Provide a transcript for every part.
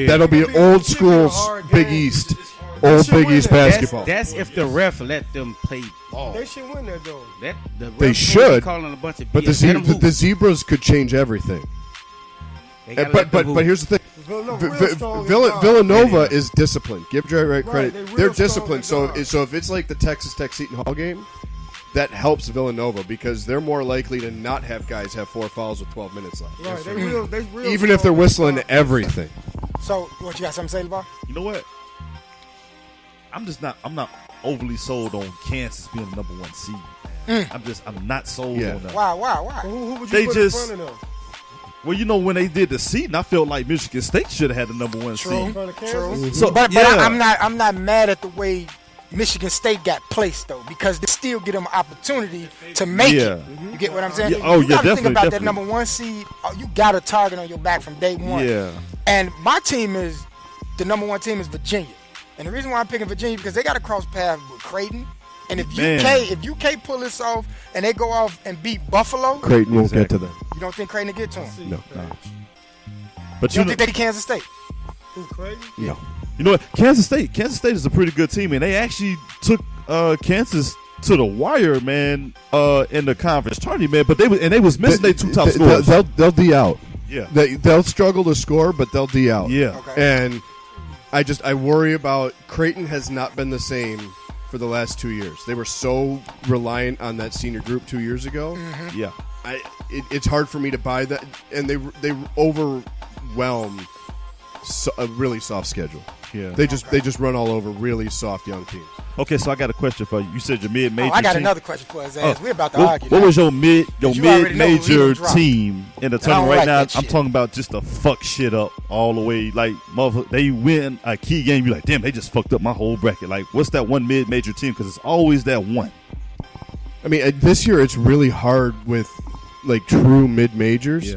that'll be old school Big East. Old Big East basketball. That's if the ref let them play ball. They should win that though. They should. Calling a bunch of but BS. the Zebras could change everything. But here's the thing. Villanova is disciplined. Give Jerry credit. They're disciplined. So if it's like the Texas Tech Seton Hall game, that helps Villanova because they're more likely to not have guys have 4 fouls with 12 minutes left. Right, they real even if they're whistling everything. So, what you got something to say, LeVar? You know what? I'm not overly sold on Kansas being the #1 seed. I'm not sold on that. Why? Who would you put in front of them? Well, you know, when they did the seeding, I felt like Michigan State should have had the #1 seed. True. So, but I'm not mad at the way Michigan State got placed though, because they still get them an opportunity to make it. You get what I'm saying? You gotta think about that #1 seed. You got a target on your back from day one. Yeah. And my team is the #1 team is Virginia, and the reason why I'm picking Virginia because they got to cross paths with Creighton. And if UK pull this off and they go off and beat Buffalo, Creighton won't get to them. You don't think Creighton will get to them? No. But you don't think they beat Kansas State? Who, Creighton? No. You know what? Kansas State is a pretty good team, and they actually took Kansas to the wire, man, in the conference tournament. But they was missing their 2 top scorers. They'll D out. Yeah. They'll struggle to score, but they'll D out. Yeah. Okay. And I worry about Creighton has not been the same for the last 2 years. They were so reliant on that senior group 2 years ago. Mm-hmm. Yeah. It's hard for me to buy that, and they overwhelm a really soft schedule. Yeah. They just run all over really soft young teams. Okay, so I got a question for you. You said your mid-major I got team. another question for his ass. We're about to argue. What was your mid-major drop. team in the tournament right like now? that I'm shit. talking about just to fuck shit up all the way. Like, motherfucker, they win a key game. You're like, damn, they just fucked up my whole bracket. Like, what's that one mid-major team? Because it's always that one. I mean, this year it's really hard with like true mid-majors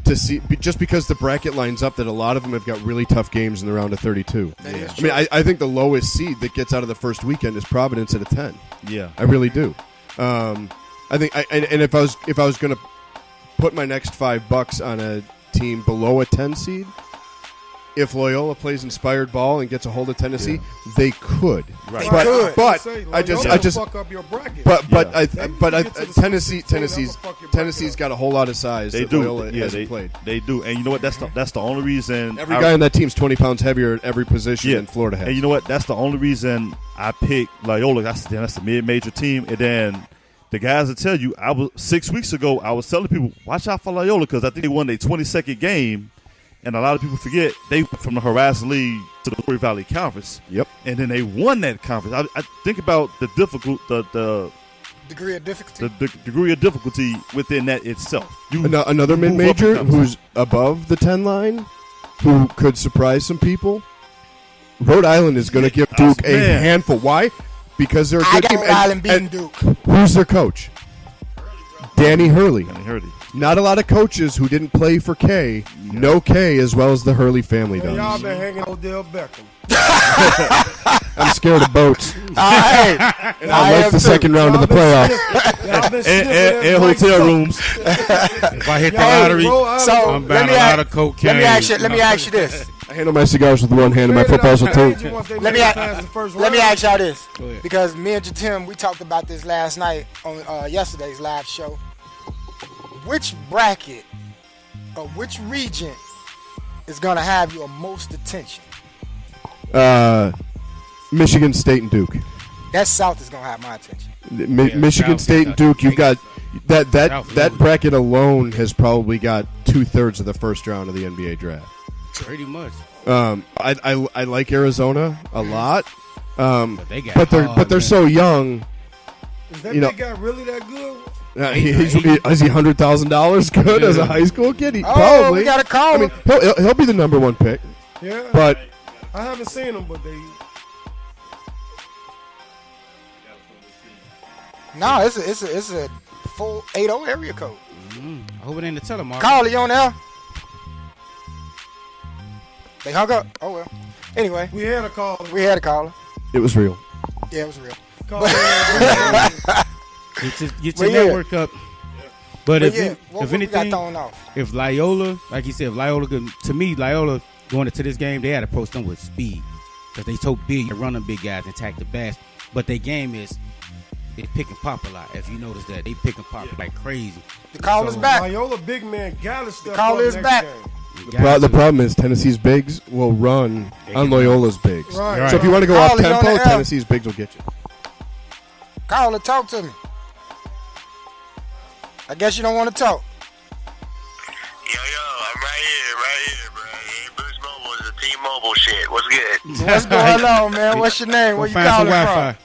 to see, just because the bracket lines up that a lot of them have got really tough games in the round of 32. Yeah. I mean, I think the lowest seed that gets out of the first weekend is Providence at a 10. Yeah. I really do. I think, and if I was going to put my next $5 on a team below a 10 seed, if Loyola plays inspired ball and gets a hold of Tennessee, they could. Right. But I just fuck up your bracket. Tennessee's got a whole lot of size. They that do. Loyola hasn't played. They do. And you know what? That's the only reason Every guy on that team's 20 pounds heavier at every position than Florida has. And you know what? That's the only reason I picked Loyola. That's the mid-major team. And then the guys will tell you, 6 weeks ago, I was telling people, watch out for Loyola because I think they won their 22nd game. And a lot of people forget they went from the Horizon League to the Missouri Valley Conference. Yep. And then they won that conference. I think about the degree of difficulty. The degree of difficulty within that itself. Another mid-major who's above the 10 line, who could surprise some people. Rhode Island is going to give Duke a handful. Why? Because they're a good team. Rhode Island beating Duke. Who's their coach? Danny Hurley. Hurley. Not a lot of coaches who didn't play for K know K as well as the Hurley family does. Y'all been hanging Odell Beckham. I'm scared of boats. And I like the second round of the playoffs. And hotel rooms. If I hit the lottery, I'm buying a lot of cocaine. Let me ask you this. I handle my cigars with one hand and my footballs with two. Let me ask y'all this, because me and Jatim, we talked about this last night on yesterday's live show. Which bracket or which region is going to have your most attention? Michigan State and Duke. That South is going to have my attention. Michigan State and Duke. You've got that bracket alone has probably got 2/3 of the first round of the NBA draft. Pretty much. I like Arizona a lot, but they're so young. Is that big guy really that good? Is he $100,000 good as a high school kid? Probably. We gotta call him. I mean, he'll be the number one pick. Yeah, but I haven't seen him. But they. No, it's a full 80 area code. I hope it ain't the telemarketer. Call it on there. They hung up. Oh well. Anyway, we had a caller. It was real. Yeah, it was real. Get your network up. But if anything, if Loyola, like you said, if Loyola could, to me, Loyola going into this game, they had to approach them with speed because they so big, they run them big guys and attack the backs. But their game is pick and pop a lot. If you notice that, they pick and pop like crazy. The call is back. Loyola big man got to step The call up is next back. game. The problem is Tennessee's bigs will run on Loyola's bigs. Right. So if you want to go Call up it on tempo, the L. Tennessee's bigs will get you. Caller, talk to me. I guess you don't want to talk. Yo, I'm right here, bro. Boost Mobile is a T-Mobile shit. What's good? What's going on, man? What's your name? Where you Find some calling Wi-Fi. from?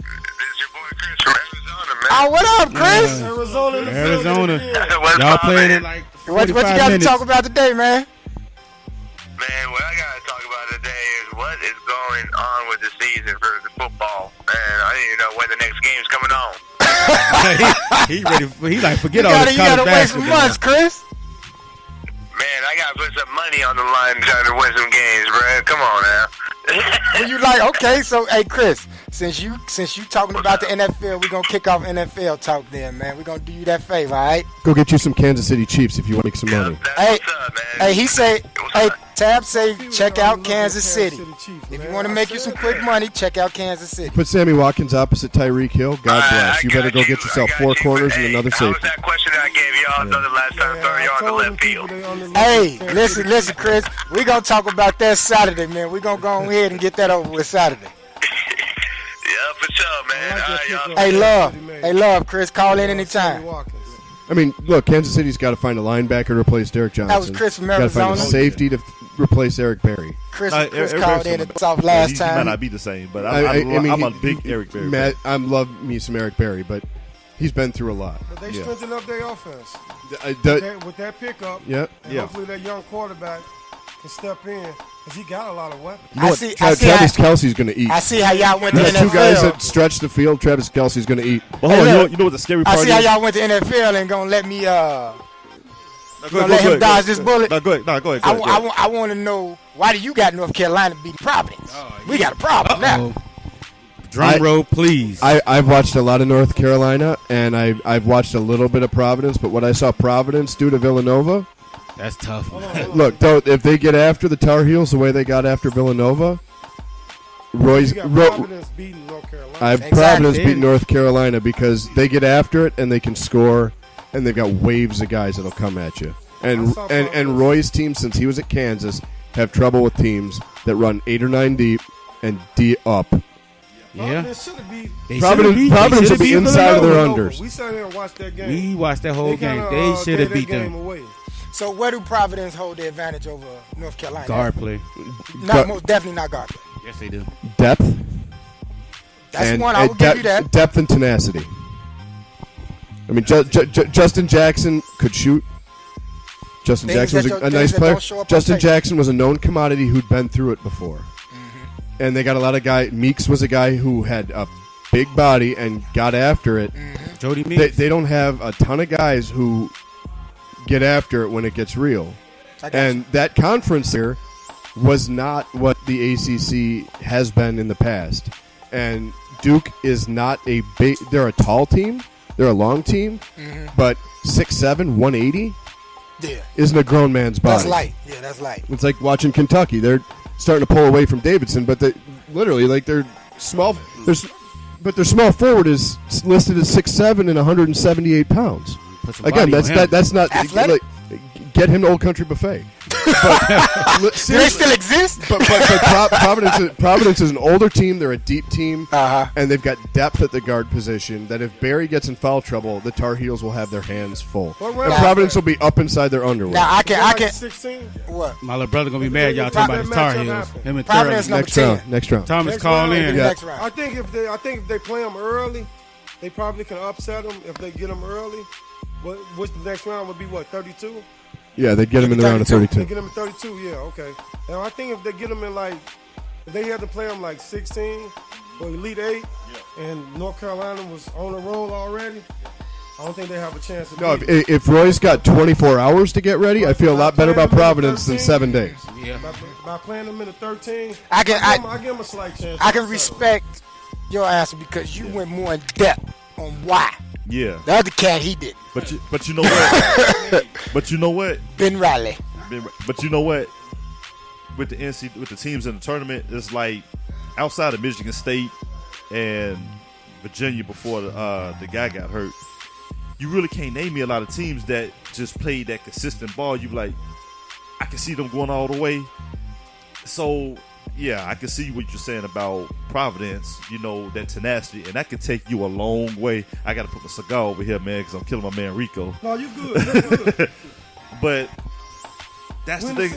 This is your boy Chris from Arizona, man. Oh, what up, Chris? Arizona. in the Arizona. building again. What's Y'all up, playing man? in like What 45 you got minutes. to talk about today, man? Man, what I gotta talk about today is what is going on with the season for the football. Man, I don't even know when the next game's coming on. he ready. He like forget You all gotta, this you college gotta wait some basketball. months, Chris. Man, I gotta put some money on the line trying to win some games, bro. Come on now. Well, you like, okay, so hey Chris, since you talking about the NFL, we're gonna kick off NFL talk then, man. We're gonna do you that favor, all right? Go get you some Kansas City Chiefs if you want to make some money. That's Hey, what's up, man. Hey, he say, What's hey, up? Tab say, People check don't out look at Kansas City. Chiefs, If you man. want to I make you said some quick that. money, check out Kansas City. Put Sammy Watkins opposite Tyreek Hill. God bless. I You better got go get yourself I got 4 you. corners Hey, and another How was safety. that question that I gave y'all the last time? Yeah, Sorry, I you're on the told them left people field. they on the Hey, list. listen, Chris. We gonna talk about that Saturday, man. We gonna go ahead and get that over with Saturday. Yeah, for sure, man. I like All that right, pickup. y'all. Hey, love. City, man. Hey, love, Chris. Call in Sammy anytime. Watkins. I mean, look, Kansas City's got to find a linebacker to replace Derek Johnson. was Chris from Got to find a Arizona. safety to replace Eric Berry. Chris Eric called in Berry's and talked he last might time. not be the same, but I mean, I'm a big Eric Berry. Matt, I love me some Eric Berry, but he's been through a lot. But they Yeah. strengthened up their offense with that pickup. Yeah. And hopefully that young quarterback can step in because he got a lot of weapons. You know I what? see Travis Kelsey's going to eat. I see how y'all went to There's 2 guys NFL. that stretch the field. Travis Kelsey's going to eat. But hold on, look, you know what the scary I part see is? how y'all went to NFL and gonna let me No, gonna let him dodge this bullet. No, go ahead. No, go ahead. I want to know, why do you got North Carolina beating Providence? We got a problem now. Drum roll, please. I've watched a lot of North Carolina, and I've watched a little bit of Providence, but what I saw Providence do to Villanova, That's tough. look, though, if they get after the Tar Heels the way they got after Villanova, You got Providence beating North Carolina. Providence Exactly. beat North Carolina because they get after it and they can score, and they've got waves of guys that'll come at you. And saw and Providence. Roy's team, since he was at Kansas, have trouble with teams that run 8 or 9 deep and D up. Yeah. Providence should have beat They Providence should've beat- Providence they will be should've beat inside of their Villanova. unders. We sat here and watched that game. We watched that whole game. kinda, They should have gave that beat game them. away. So where do Providence hold the advantage over North Carolina? Guard play. Not most definitely not guard play. Yes, they do. Depth. That's and, one I will give you that. Depth and tenacity. I mean, Justin Jackson could shoot. Justin Things Jackson was that a don't- nice things that player. don't show up on Justin tape. Jackson was a known commodity who'd been through it before. Mm-hmm. And they got a lot of guys. Meeks was a guy who had a big body and got after it. Jody Meeks. They don't have a ton of guys who get after it when it gets real. I got And that conference there was not what the ACC has been in the past. And Duke is not a big. They're a tall team. They're a long team. Mm-hmm. But 6'7", 180 yeah, isn't a grown man's body. that's light. Yeah, that's light. It's like watching Kentucky. They're starting to pull away from Davidson, but they literally like they're small. But their small forward is listed as 6'7" and 178 pounds. Put some Again, body on him. that's not Athletic? get him to Old Country Buffet. But, Do they seriously, still exist? but Providence is an older team. They're a deep team, and they've got depth at the guard position. That if Barry gets in foul trouble, the Tar Heels will have their hands full. What And round Providence is will be up inside their underwear. Now I can. 16? What? My little brother gonna be mad. Y'all talking about his Tar Heels. Him and Providence Thurman. number next 10. round. Next round. Thomas Next call round, in. Yeah. Next round. I think if they play them early, they probably can upset them if they get them early. But which the next round would be what, 32? Yeah, they get him in the round of 32. They get them in 32. Yeah, okay. Now I think if they get them in if they had to play them like 16 or Elite 8, and North Carolina was on the roll already, I don't think they have a chance. No, if Roy's got 24 hours to get ready, I feel a lot better about Providence than 7 days. Yeah. By playing them in the 13, I can. I give them a slight chance. I can respect your answer because you went more in depth on why. Yeah, The other cat, he didn't. but you know what? But you know what? Ben Riley. But you know what? with the teams in the tournament, it's like outside of Michigan State and Virginia before the guy got hurt, you really can't name me a lot of teams that just played that consistent ball. You like, I can see them going all the way. So yeah, I can see what you're saying about Providence, that tenacity, and that could take you a long way. I got to put my cigar over here, man, because I'm killing my man Rico. No, you good. You're good. But that's the thing.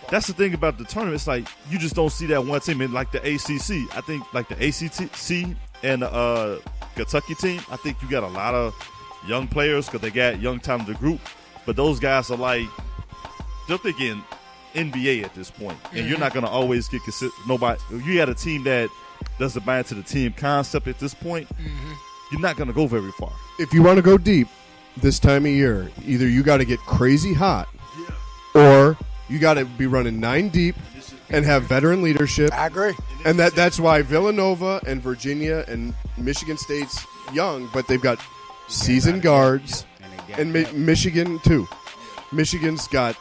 That's the thing about the tournament. It's like you just don't see that one team. And like the ACC, I think like the ACC and the Kentucky team, I think you got a lot of young players because they got young talented group. But those guys are like, they're thinking NBA at this point, and you're not going to always get nobody. If you got a team that doesn't buy into the team concept at this point, you're not going to go very far. If you want to go deep this time of year, either you got to get crazy hot, or you got to be running 9 deep and have veteran leadership. I agree, and that's why Villanova and Virginia and Michigan State's young, but they've got seasoned guards, and Michigan too. Michigan's got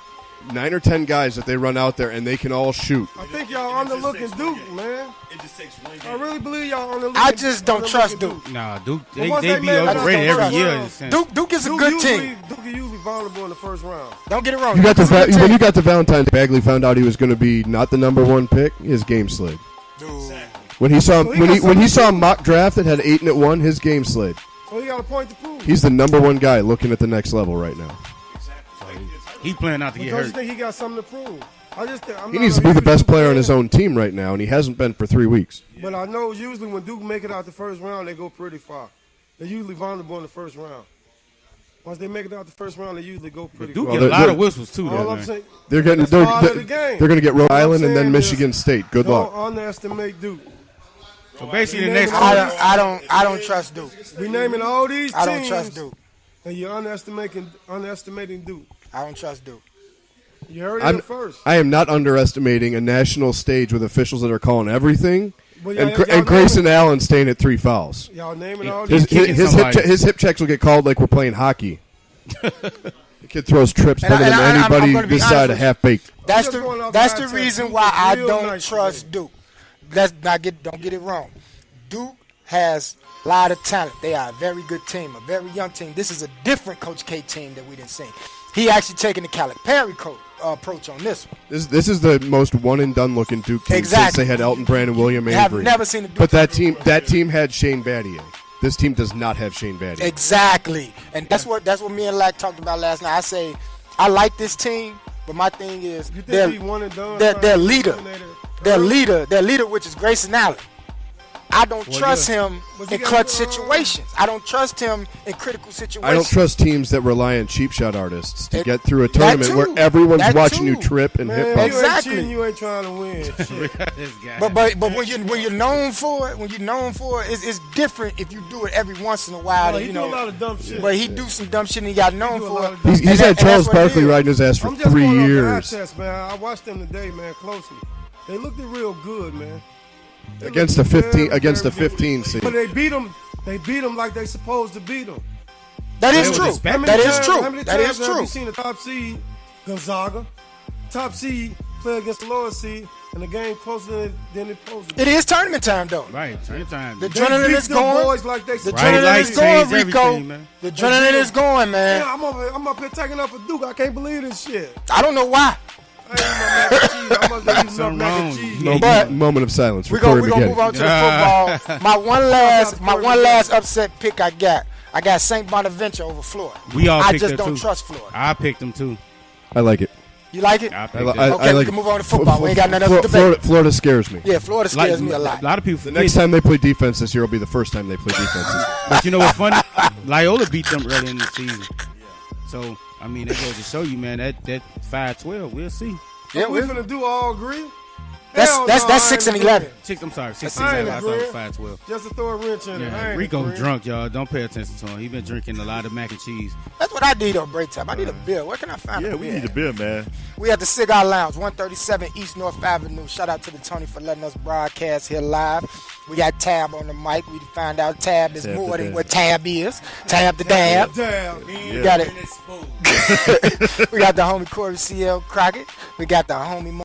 9 or 10 guys that they run out there, and they can all shoot. I think y'all underlooking Duke, man. It just takes one I really believe y'all underlooking. I just don't trust Duke. Nah, Duke, they once they be made it, I just overrated don't every trust year. them. Duke is a good team. Duke is usually vulnerable in the first round. Don't get it wrong. You got Duke is a good when team. you got to Valentine's, Bagley found out he was going to be not the number 1 pick. His game slid. Dude. When he saw So he when he got saw a mock draft that had 8 and 1, his game slid. So he got a point to prove. He's the number 1 guy looking at the next level right now. He playing not to get Because you hurt. think he got something to prove. I just think He needs to be the best player on his own team right now, and he hasn't been for 3 weeks. But I know usually when Duke make it out the first round, they go pretty far. They're usually vulnerable in the first round. Once they make it out the first round, they usually go pretty Duke far. get a lot of whistles too. All Though, I'm man. saying, They're getting that's part of the game. they're going to get Rhode All I'm Island and then saying Michigan is, State. Good don't luck. underestimate Duke. So basically, the We next naming I don't trust Duke. We naming all these teams. I don't trust Duke. And you're underestimating Duke. I don't trust Duke. You heard it first. I am not underestimating a national stage with officials that are calling everything, Well, and y'all Grayson Allen staying at 3 fouls. Y'all naming all His, these his, teams. his hip checks will get called like we're playing hockey. The kid throws trips And better than I'm anybody gonna be this side honest of with you. half baked. That's just going off the the eye reason test. why I Real don't nice trust today. Duke. Don't get it wrong. Duke has a lot of talent. They are a very good team, a very young team. This is a different Coach K team that we didn't see. He actually taking the Calipari approach on this one. This is the most one and done looking Duke team since Exactly. they had Elton Brand and William I have Avery. never seen a Duke But that team team had Shane Battier. This team does not have Shane Battier. Exactly, and that's what me and Lack talked about last night. I say I like this team, but my thing is You think he one and done? their leader, which is Grayson Allen. I don't trust him But you in got- clutch situations. I don't trust him in critical situations. I don't trust teams that rely on cheap shot artists to It- get through a that tournament too. where everyone's That watching too. you trip and Man, hit you bumps. ain't Exactly. cheating, you ain't trying to win. Shit. This guy. But when you're known for it, it's different if you do it every once in a while. No, and, he do a lot of dumb shit. But he do some dumb shit and he got known do a for lot it. of dumb He's shit. had And Charles that's what it Barkley is. riding his ass for I'm just 3 going off the eye years test, man. I watched them today, man, closely. They looked real good, man. They against looked the 15 very, against the very good. 15 seed. But they beat them. They beat them like they supposed to beat them. That is They true. was expecting- That is How true. many That times is have true. you seen a top seed, Gonzaga, top seed play against the lower seed, and the game closer than it's supposed to be? It is tournament time though. Right, turn time. The They adrenaline beat is them going. boys like they The supposed Right, to. adrenaline lights is going, change Rico. everything, man. The adrenaline is going, man. Yeah, I'm up here taking up for Duke. I can't believe this shit. I don't know why. I ain't enough mac and cheese. I'm up there eating enough Something mac and wrong. cheese. Yeah, But Moment of silence for we're Corey gonna McGetty. move on to the football. My one last upset pick I got St. Bonaventure over Florida. We all I picked just that don't too. trust Florida. I picked them too. I like it. You like it? I I, picked li- them. I, Okay, I we like can move on to football. We ain't got nothing else to debate. Florida scares me. Yeah, Florida scares me a lot. A lot of people The forget. next time they play defense this year will be the first time they play defense. But you know what's funny? Loyola beat them early in the season. So, I mean, that goes to show you, man, that 5-12, we'll see. Yeah, we we're- finna do all agree? That's Hell that's no, that's I 6 ain't and 11. I'm sorry, 6 I ain't I thought it was agreeing. 5-12. Just to throw a wrench in it. I Yeah, ain't Rico's agreeing. drunk, y'all. Don't pay attention to him. He been drinking a lot of mac and cheese. That's what I need on break time. I need a beer. Where can I find Yeah, a we beer? need a beer, man. We at the Cigar Lounge, 137 East North Avenue. Shout out to the Tony for letting us broadcast here live. We got Tab on the mic. We found out Tab is Tab more the than Dab. what Tab is. Tab the Dab. Damn. We got it. We got the homie Corey CL Crockett. We got the homie